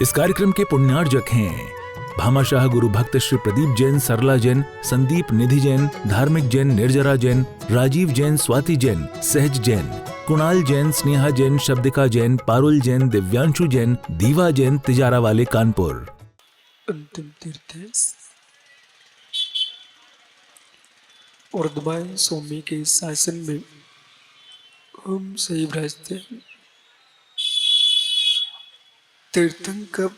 इस कार्यक्रम के पुण्यार्जक हैं भामाशाह गुरु भक्त श्री प्रदीप जैन, सरला जैन, संदीप निधि जैन, धार्मिक जैन, निर्जरा जैन, राजीव जैन, स्वाति जैन, सहज जैन, कुणाल जैन, स्नेहा जैन, शब्दिका जैन, पारुल जैन, दिव्यांशु जैन, दीवा जैन, तिजारा वाले कानपुर। अंतिम तीर्थ है और स्वामी के शासन में हम सही भ्रष्ट तीर्थंकर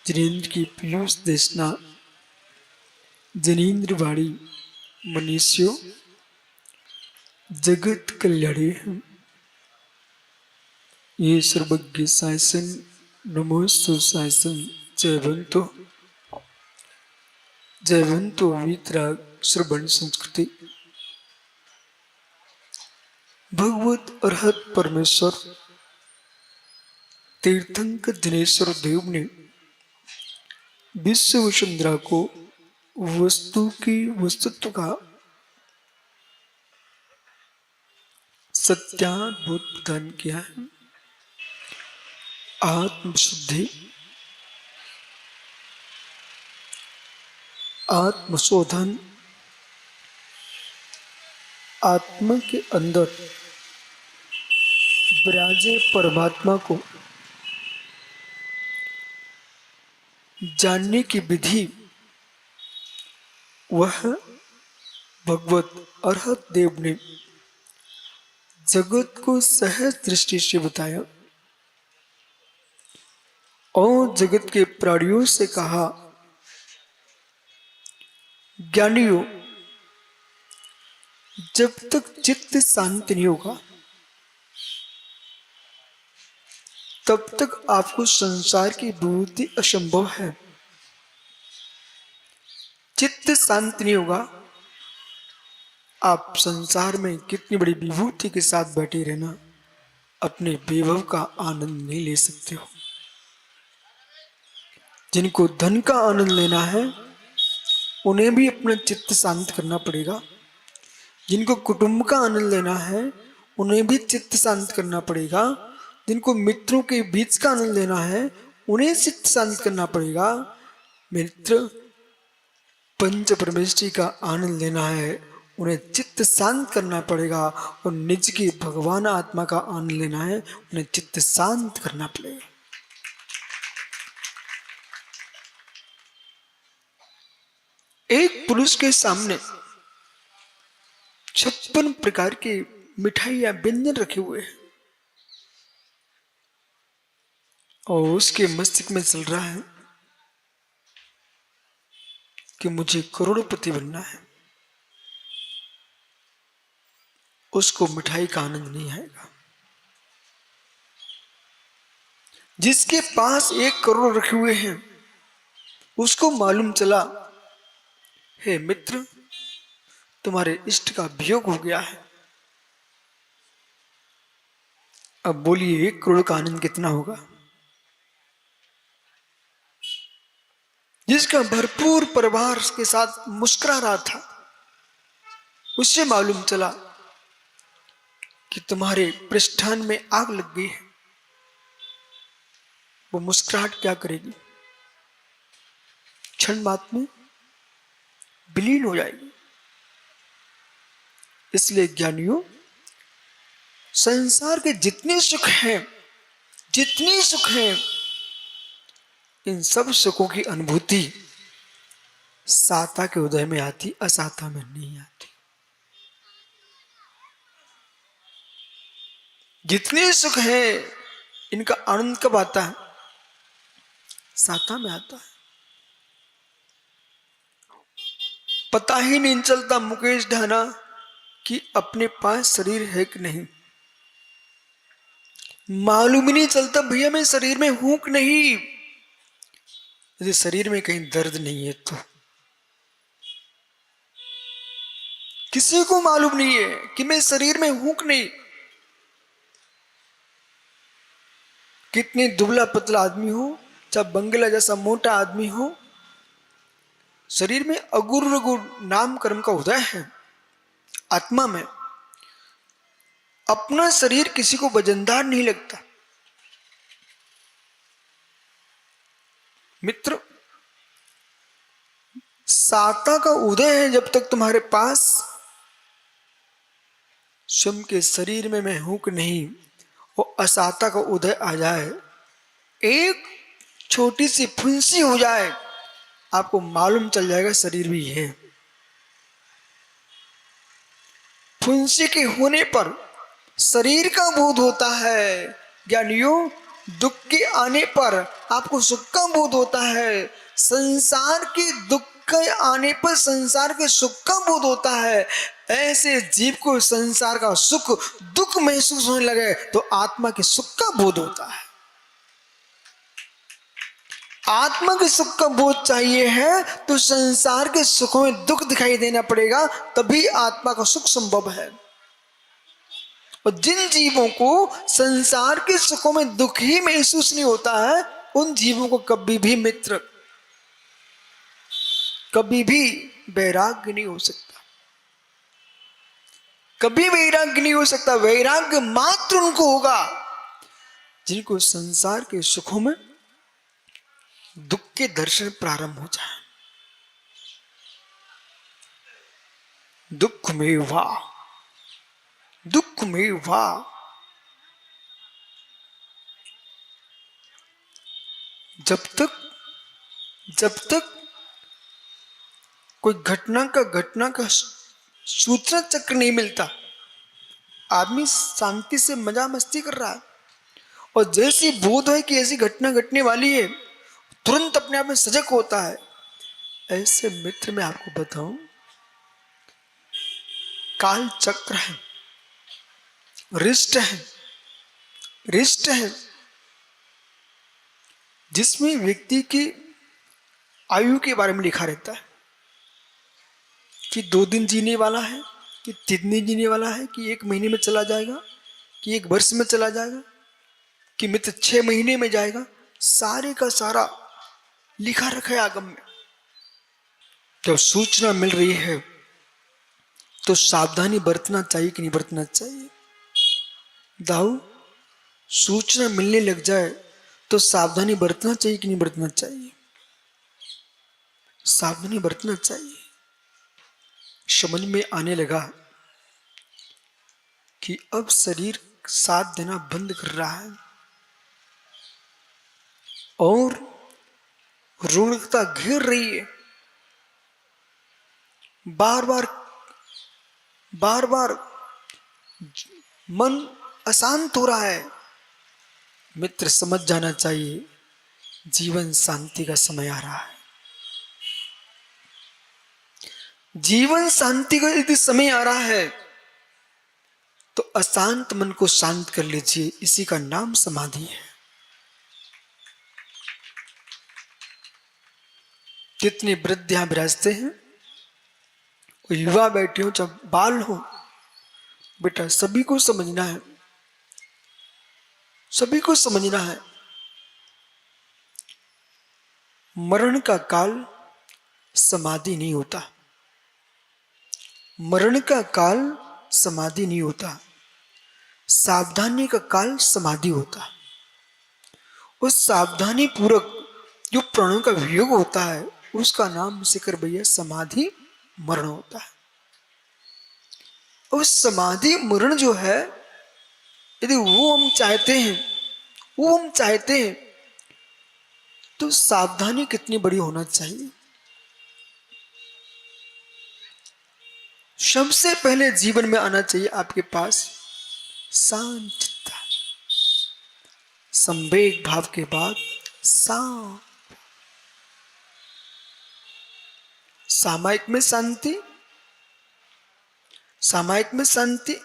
जिनेन्द्र की पीयूष देशना जनेन्द्र वाणी मनुष्यों जगत कल्याणी हम ये सर्वज्ञ शासन नमोस्तु शासन जयवंतो वितराग श्रवण संस्कृति भगवत अरहत परमेश्वर तीर्थंकर दिनेश्वर देव ने विश्व वसुंधरा को वस्तु की वस्तुत्व का सत्याद्भुत प्रदान किया है। आत्मशुद्धि, आत्मशोधन, आत्मा के अंदर विराजे परमात्मा को जानने की विधि वह भगवत अरहत देव ने जगत को सहज दृष्टि से बताया और जगत के प्राणियों से कहा, ज्ञानियों, जब तक चित्त शांत नहीं होगा तब तक आपको संसार की विभूति असंभव है। चित्त शांत नहीं होगा, आप संसार में कितनी बड़ी विभूति के साथ बैठे रहना अपने वैभव का आनंद नहीं ले सकते हो। जिनको धन का आनंद लेना है उन्हें भी अपना चित्त शांत करना पड़ेगा। जिनको कुटुंब का आनंद लेना है उन्हें भी चित्त शांत करना पड़ेगा। जिनको मित्रों के बीच का आनंद लेना है उन्हें चित्त शांत करना पड़ेगा। मित्र पंच परमेष्टि का आनंद लेना है उन्हें चित्त शांत करना पड़ेगा और निज की भगवान आत्मा का आनंद लेना है उन्हें चित्त शांत करना पड़ेगा। एक पुरुष के सामने 56 प्रकार के मिठाई या व्यंजन रखे हुए हैं और उसके मस्तिष्क में चल रहा है कि मुझे करोड़पति बनना है। उसको मिठाई का आनंद नहीं आएगा। जिसके पास 1 करोड़ रखे हुए हैं उसको मालूम चला, हे मित्र, तुम्हारे इष्ट का वियोग हो गया है। अब बोलिए 1 करोड़ का आनंद कितना होगा। जिसका भरपूर परिवार के साथ मुस्कुरा रहा था उससे मालूम चला कि तुम्हारे पृष्ठान में आग लग गई है। वो मुस्कुराहट क्या करेगी, क्षण मात्र में विलीन हो जाएगी। इसलिए ज्ञानियों, संसार के जितने सुख हैं इन सब सुखों की अनुभूति साता के उदय में आती, असाता में नहीं आती। जितने सुख हैं इनका आनंद कब आता है, साता में आता है। पता ही नहीं चलता मुकेश ढाना कि अपने पास शरीर है कि नहीं। मालूम ही नहीं चलता भैया मैं शरीर में हूं कि नहीं। यदि शरीर में कहीं दर्द नहीं है तो किसी को मालूम नहीं है कि मैं शरीर में हूं कि नहीं। कितनी दुबला पतला आदमी हो, चाहे बंगला जैसा मोटा आदमी हो, शरीर में अगुर नाम कर्म का उदय है। आत्मा में अपना शरीर किसी को वजनदार नहीं लगता। मित्र, साता का उदय है जब तक तुम्हारे पास स्वयं के शरीर में मैं हूं कि नहीं, वो असाता का उदय आ जाए, एक छोटी सी फुंसी हो जाए, आपको मालूम चल जाएगा शरीर भी है। फुंसी के होने पर शरीर का बोध होता है ज्ञानियों, दुख के आने पर आपको सुख का बोध होता है, संसार के दुख के आने पर संसार के सुख का बोध होता है। ऐसे जीव को संसार का सुख दुख महसूस होने लगे तो आत्मा के सुख का बोध होता है। आत्मा के सुख का बोध चाहिए है तो संसार के सुखों में दुख दिखाई देना पड़ेगा, तभी आत्मा का सुख संभव है। और जिन जीवों को संसार के सुखों में दुख ही महसूस नहीं होता है, उन जीवों को कभी भी मित्र, कभी भी वैराग्य नहीं हो सकता, कभी वैराग्य नहीं हो सकता। वैराग्य मात्र उनको होगा जिनको संसार के सुखों में दुख के दर्शन प्रारंभ हो जाए। दुख में वाह, दुख में वाह। जब तक कोई घटना का सूचना चक्र नहीं मिलता, आदमी शांति से मजा मस्ती कर रहा है, और जैसी बोध है कि ऐसी घटना घटने वाली है, तुरंत अपने आप में सजग होता है। ऐसे मित्र मैं आपको बताऊं, काल चक्र है, रिष्ट है, जिसमें व्यक्ति की आयु के बारे में लिखा रहता है कि 2 दिन जीने वाला है, कि 3 दिन जीने वाला है, कि 1 महीने में चला जाएगा, कि 1 वर्ष में चला जाएगा, कि मित्र 6 महीने में जाएगा। सारे का सारा लिखा रखा है आगम में। जब सूचना मिल रही है तो सावधानी बरतना चाहिए कि नहीं बरतना चाहिए? दाऊ, सूचना मिलने लग जाए तो सावधानी बरतना चाहिए कि नहीं बरतना चाहिए? सावधानी बरतना चाहिए। समझ में आने लगा कि अब शरीर साथ देना बंद कर रहा है और रुग्णता घेर रही है, बार बार मन अशांत हो रहा है। मित्र, समझ जाना चाहिए जीवन शांति का समय आ रहा है। जीवन शांति का यदि समय आ रहा है तो अशांत मन को शांत कर लीजिए, इसी का नाम समाधि है। कितने वृद्ध यहां विराजते हैं, युवा बैठे हो चाहे बाल हो, बेटा सभी को समझना है, सभी को समझना है। मरण का काल समाधि नहीं होता, मरण का काल समाधि नहीं होता, सावधानी का काल समाधि होता। उस सावधानी पूर्वक जो प्राणों का वियोग होता है उसका नाम सिकर भैया समाधि मरण होता है। उस समाधि मरण जो है, यदि वो हम चाहते हैं तो सावधानी कितनी बड़ी होना चाहिए। सबसे पहले जीवन में आना चाहिए आपके पास शांत चित्ता, संवेग भाव के बाद शांत, सामायिक में शांति, सामायिक में शांति,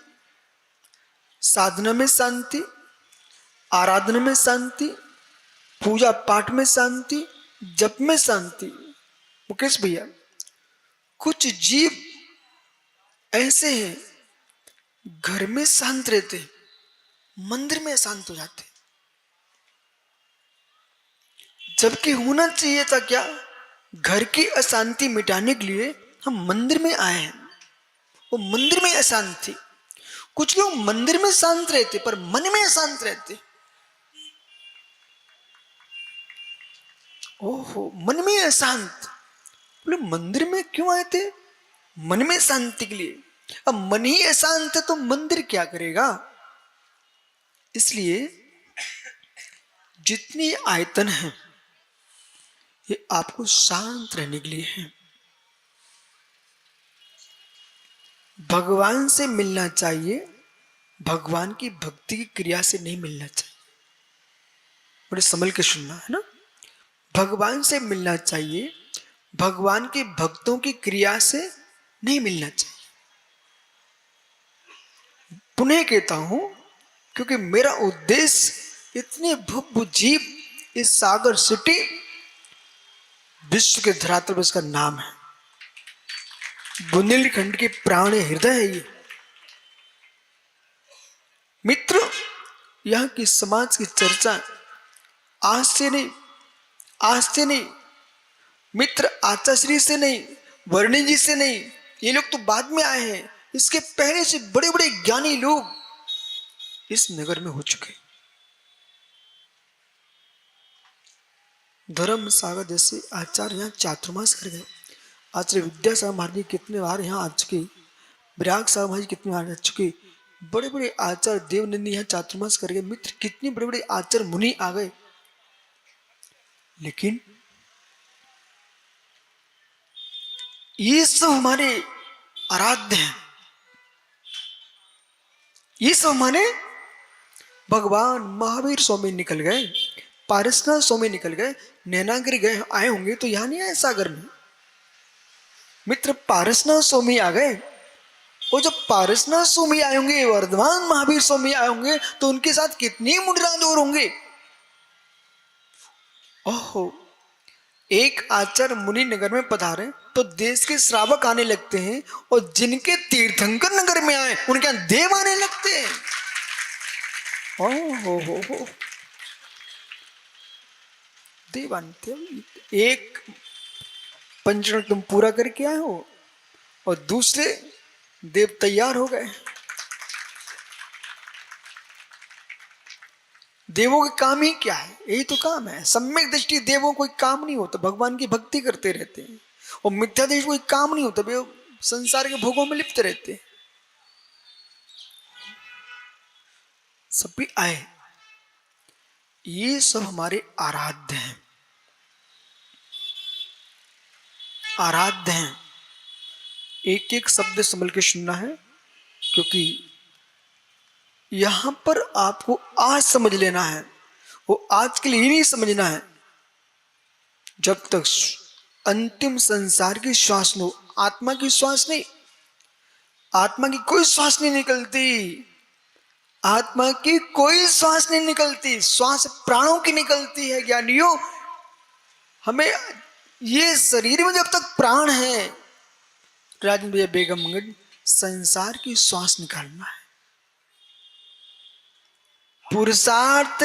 साधना में शांति, आराधना में शांति, पूजा पाठ में शांति, जप में शांति। मुकेश भैया, कुछ जीव ऐसे हैं घर में शांत रहते, मंदिर में शांत हो जाते, जबकि होना चाहिए था क्या, घर की अशांति मिटाने के लिए हम मंदिर में आए हैं। वो मंदिर में अशांत थी। कुछ लोग मंदिर में शांत रहते पर मन में अशांत रहते। ओहो, मन में अशांत। बोले मंदिर में क्यों आए थे? मन में शांति के लिए। अब मन ही अशांत है तो मंदिर क्या करेगा? इसलिए जितनी आयतन है ये आपको शांत रहने के लिए है। भगवान से मिलना चाहिए, भगवान की भक्ति की क्रिया से नहीं मिलना चाहिए। बड़े संभल के सुनना है ना। भगवान से मिलना चाहिए, भगवान के भक्तों की क्रिया से नहीं मिलना चाहिए। पुनः कहता हूं, क्योंकि मेरा उद्देश्य इतने भव्य जीव, इस सागर सिटी विश्व के धरातल पर इसका नाम है, बुंदेलखंड के प्राण हृदय है ये। मित्र, यहाँ की समाज की चर्चा आज से नहीं मित्र, आचाश्री से नहीं, वर्णी जी से नहीं, ये लोग तो बाद में आए हैं। इसके पहले से बड़े बड़े ज्ञानी लोग इस नगर में हो चुके। धर्म सागर जैसे आचार्य यहाँ चातुर्मास कर गए। आचार्य विद्यासागर महाराज जी कितने बार यहाँ आ चुके, विराग सागर महाराज जी कितने बार आ चुके, बड़े बड़े आचार्य देवनंदी यहाँ चातुर्मास कर गए। मित्र, कितने बड़े बड़े आचार्य मुनि आ गए, लेकिन ये सब हमारे आराध्य हैं। ये सब हमारे भगवान महावीर स्वामी निकल गए, पारसनाथ स्वामी निकल गए, नैनागिरी गए आए होंगे तो यहां नहीं आए सागर में। मित्र, पारसनाथ स्वामी आ गए, और जब पारसनाथ स्वामी आए होंगे, वर्धमान महावीर स्वामी आए होंगे, तो उनके साथ कितनी मुनिराज और होंगे। ओहो, एक आचार्य मुनि नगर में पधारे तो देश के श्रावक आने लगते हैं, और जिनके तीर्थंकर नगर में आए उनके यहां देव आने लगते हैं। हो देव आते। एक पंचरण तुम पूरा करके आए हो और दूसरे देव तैयार हो गए। देवों का काम ही क्या है? यही तो काम है। सम्यक दृष्टि देवों कोई काम नहीं होता, भगवान की भक्ति करते रहते हैं। और मिथ्या दृष्टि कोई काम नहीं होता, वे संसार के भोगों में लिप्त रहते हैं। सब भी आए, ये सब हमारे आराध्य हैं, आराध्य हैं। एक एक शब्द संभल के सुनना है, क्योंकि यहां पर आपको आज समझ लेना है, वो आज के लिए नहीं समझना है। जब तक अंतिम संसार की श्वास लो, आत्मा की श्वास नहीं, आत्मा की कोई श्वास नहीं निकलती, आत्मा की कोई श्वास नहीं निकलती, श्वास प्राणों की निकलती है। ज्ञानियों, हमें ये शरीर में जब तक प्राण है, राजन भैया बेगमगंज, संसार की श्वास निकालना है। पुरुषार्थ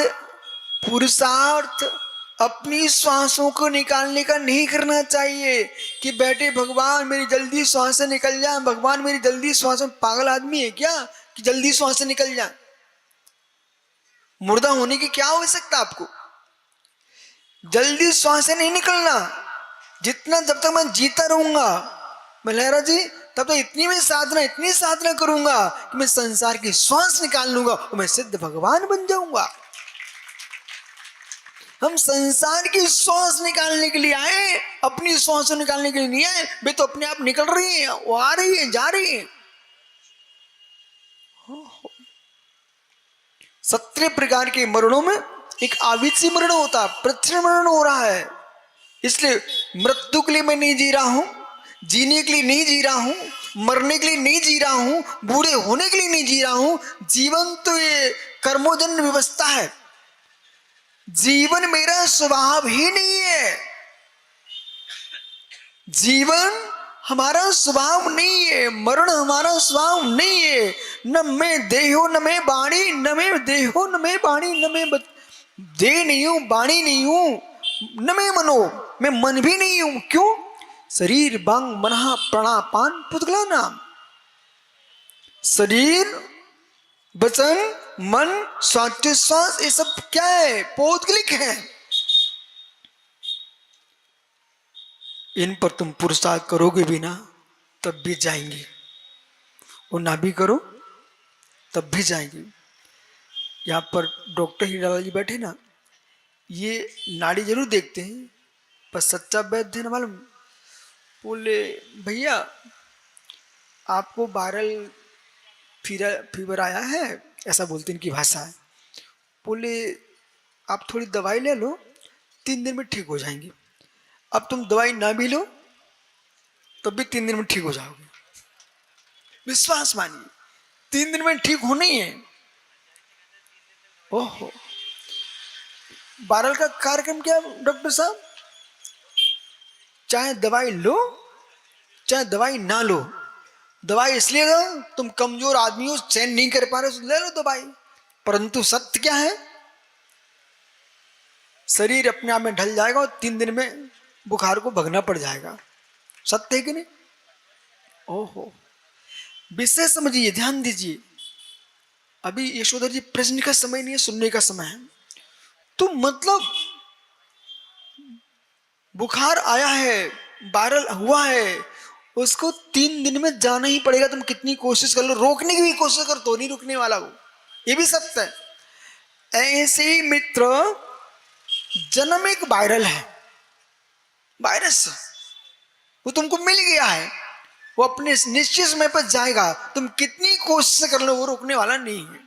अपनी श्वासों को निकालने का नहीं करना चाहिए कि बैठे भगवान मेरी जल्दी श्वास से निकल जाए, भगवान मेरी जल्दी श्वास। पागल आदमी है क्या कि जल्दी श्वास से निकल जाए? मुर्दा होने की क्या आवश्यकता आपको? जल्दी श्वास से नहीं निकलना। जितना जब तक मैं जीता रहूंगा मल्हारा जी, तब तो इतनी साधना करूंगा कि मैं संसार की श्वास निकाल लूंगा और मैं सिद्ध भगवान बन जाऊंगा। हम संसार की श्वास निकालने के लिए आए, अपनी श्वास निकालने के लिए नहीं आए। वे तो अपने आप निकल रही है, वो आ रही है, जा रही है। 17 प्रकार के मरणों में एक आविसी मरण होता है, पृथ्वी मरण हो रहा है। इसलिए मृत्यु के लिए मैं नहीं जी रहा हूं, जीने के लिए नहीं जी रहा हूं, मरने के लिए नहीं जी रहा हूं, बूढ़े होने के लिए नहीं जी रहा हूं। जीवन तो ये कर्मोजन्य व्यवस्था है, जीवन मेरा स्वभाव ही नहीं है। जीवन हमारा स्वभाव नहीं है, मरण हमारा स्वभाव नहीं है। न मैं देहो न मैं बाणी, न मैं देहो न मैं बाणी, न मैं देह नहीं हूं, बाणी नहीं हूं, न मैं मनो, मैं मन भी नहीं हूं। क्यों? शरीर बांग मनहा प्राणापान पुतगला नाम। शरीर, वचन, मन, श्वास, ये सब क्या है? पौद्गलिक है। इन पर तुम पुरुषार्थ करोगे भी ना तब भी जाएंगे, और ना भी करो तब भी जाएंगे। यहाँ पर डॉक्टर हीरालाल जी बैठे ना, ये नाड़ी जरूर देखते हैं पर सच्चा वैद्य है ना मालूम। बोले भैया आपको वायरल फीवर आया है, ऐसा बोलते इनकी भाषा है। बोले आप थोड़ी दवाई ले लो, 3 दिन में ठीक हो जाएंगे। अब तुम दवाई ना भी लो तब भी 3 दिन में ठीक हो जाओगे। विश्वास मानिए 3 दिन में ठीक होना ही है। ओहो, वायरल का कार्यक्रम क्या डॉक्टर साहब? चाहे दवाई लो चाहे दवाई ना लो, दवाई इसलिए लो तुम कमजोर आदमी हो, सहन नहीं कर पा रहे हो, ले लो दवाई। परंतु सत्य क्या है? शरीर अपने आप में ढल जाएगा और 3 दिन में बुखार को भगना पड़ जाएगा। सत्य है कि नहीं? ओहो, विषय समझिए, ध्यान दीजिए। अभी यशोधर जी प्रश्न का समय नहीं है, सुनने का समय है। तो मतलब बुखार आया है, वायरल हुआ है, उसको 3 दिन में जाना ही पड़ेगा। तुम कितनी कोशिश कर लो, रोकने की भी कोशिश कर तो नहीं रुकने वाला वो, ये भी सत्य है। ऐसे ही मित्र जन्म एक वायरल है, वायरस वो तुमको मिल गया है, वो अपने निश्चित समय पर जाएगा। तुम कितनी कोशिश कर लो वो रोकने वाला नहीं है।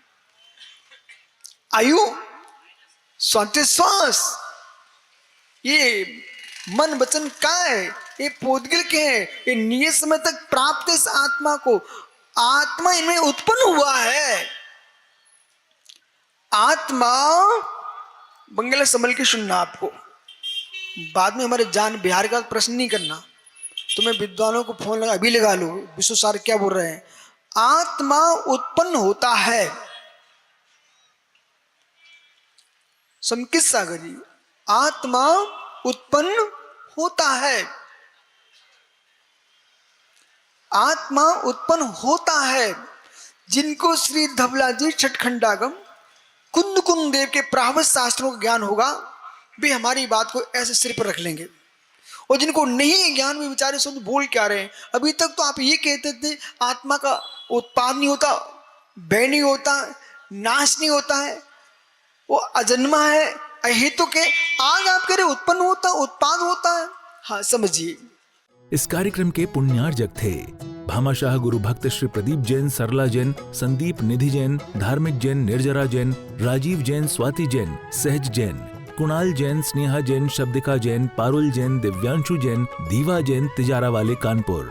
आयु श्वास, ये मन वचन का है, ये पौद्गल के हैं, ये नियत समय तक प्राप्त इस आत्मा को। आत्मा इनमें उत्पन्न हुआ है। आत्मा बंगला संभल के सुनना, आपको बाद में हमारे जान बिहार का प्रश्न नहीं करना। तुम्हें विद्वानों को फोन लगा, अभी लगा लो, विश्व सार क्या बोल रहे हैं। आत्मा उत्पन्न होता है। समकित सागर जी, आत्मा उत्पन्न होता है, आत्मा उत्पन्न होता है। जिनको श्री धवला जी छठखंडागम कुंद कुंद देव के प्रावत शास्त्रों का ज्ञान होगा, वे हमारी बात को ऐसे सिर पर रख लेंगे। और जिनको नहीं ज्ञान में बेचारे सब बोल क्या रहे हैं। अभी तक तो आप ये कहते थे आत्मा का उत्पाद नहीं होता, व्यय नहीं होता, नाश नहीं होता है, वो अजन्मा है, अहेतुक है। आज आप कह रहे उत्पन्न होता, उत्पाद होता है। हाँ समझिए। इस कार्यक्रम के पुण्यार्जक थे भामाशाह गुरु भक्त श्री प्रदीप जैन, सरला जैन, संदीप निधि जैन, धार्मिक जैन, निर्जरा जैन, राजीव जैन, स्वाति जैन, सहज जैन, कुणाल जैन, स्नेहा जैन, शब्दिका जैन, पारुल जैन, दिव्यांशु जैन, दीवा जैन, तिजारा वाले कानपुर।